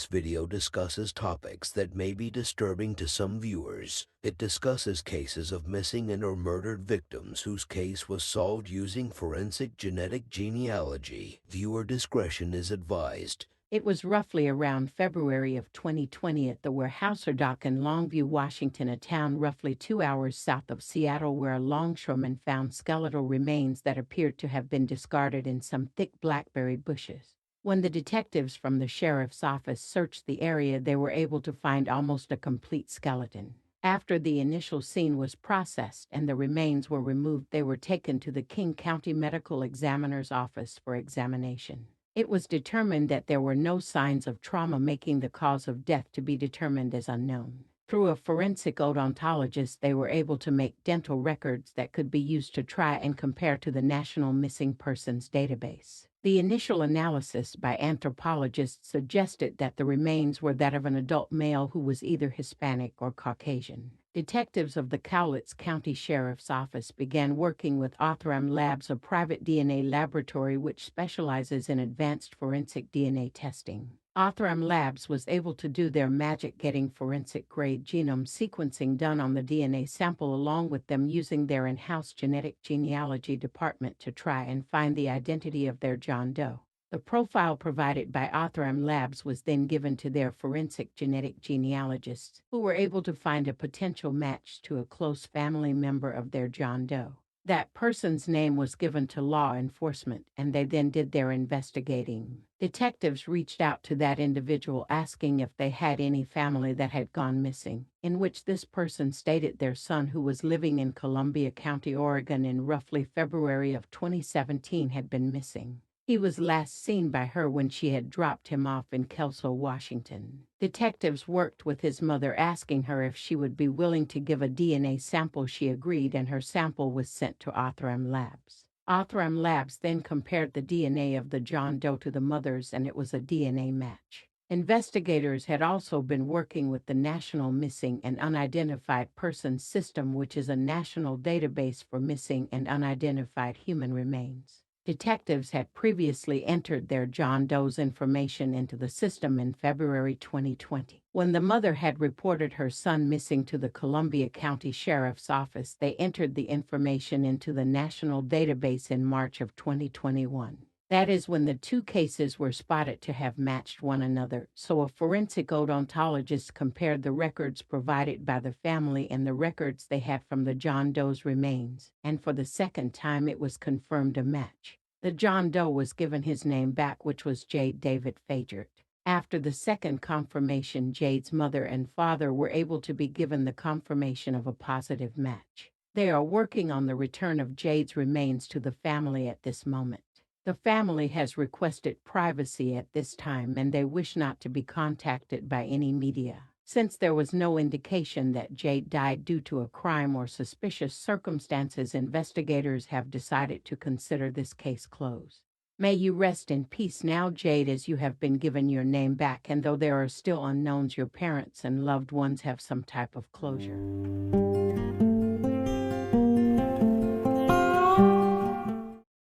This video discusses topics that may be disturbing to some viewers. It discusses cases of missing and or murdered victims whose case was solved using forensic genetic genealogy. Viewer discretion is advised. It was roughly around February of 2020 at the Weyerhaeuser Dock in Longview, Washington, a town roughly 2 hours south of Seattle, where a longshoreman found skeletal remains that appeared to have been discarded in some thick blackberry bushes. When the detectives from the sheriff's office searched the area, they were able to find almost a complete skeleton. After the initial scene was processed and the remains were removed, they were taken to the King County Medical Examiner's office for examination. It was determined that there were no signs of trauma, making the cause of death to be determined as unknown. Through a forensic odontologist, they were able to make dental records that could be used to try and compare to the National Missing Persons Database. The initial analysis by anthropologists suggested that the remains were that of an adult male who was either Hispanic or Caucasian. Detectives of the Cowlitz County Sheriff's Office began working with Othram Labs, a private DNA laboratory which specializes in advanced forensic DNA testing. Othram Labs was able to do their magic, getting forensic-grade genome sequencing done on the DNA sample, along with them using their in-house genetic genealogy department to try and find the identity of their John Doe. The profile provided by Othram Labs was then given to their forensic genetic genealogists, who were able to find a potential match to a close family member of their John Doe. That person's name was given to law enforcement, and they then did their investigating. Detectives reached out to that individual asking if they had any family that had gone missing, in which this person stated their son, who was living in Columbia County, Oregon in roughly February of 2017, had been missing. He was last seen by her when she had dropped him off in Kelso, Washington. Detectives worked with his mother, asking her if she would be willing to give a DNA sample. She agreed, and her sample was sent to Othram Labs. Othram Labs then compared the DNA of the John Doe to the mother's, and it was a DNA match. Investigators had also been working with the National Missing and Unidentified Persons System, which is a national database for missing and unidentified human remains. Detectives had previously entered their John Doe's information into the system in February 2020. When the mother had reported her son missing to the Columbia County Sheriff's Office, they entered the information into the national database in March of 2021. That is when the two cases were spotted to have matched one another, so a forensic odontologist compared the records provided by the family and the records they had from the John Doe's remains, and for the second time it was confirmed a match. The John Doe was given his name back, which was Jade David Fagert. After the second confirmation, Jade's mother and father were able to be given the confirmation of a positive match. They are working on the return of Jade's remains to the family at this moment. The family has requested privacy at this time, and they wish not to be contacted by any media. Since there was no indication that Jade died due to a crime or suspicious circumstances, investigators have decided to consider this case closed. May you rest in peace now, Jade, as you have been given your name back, and though there are still unknowns, your parents and loved ones have some type of closure.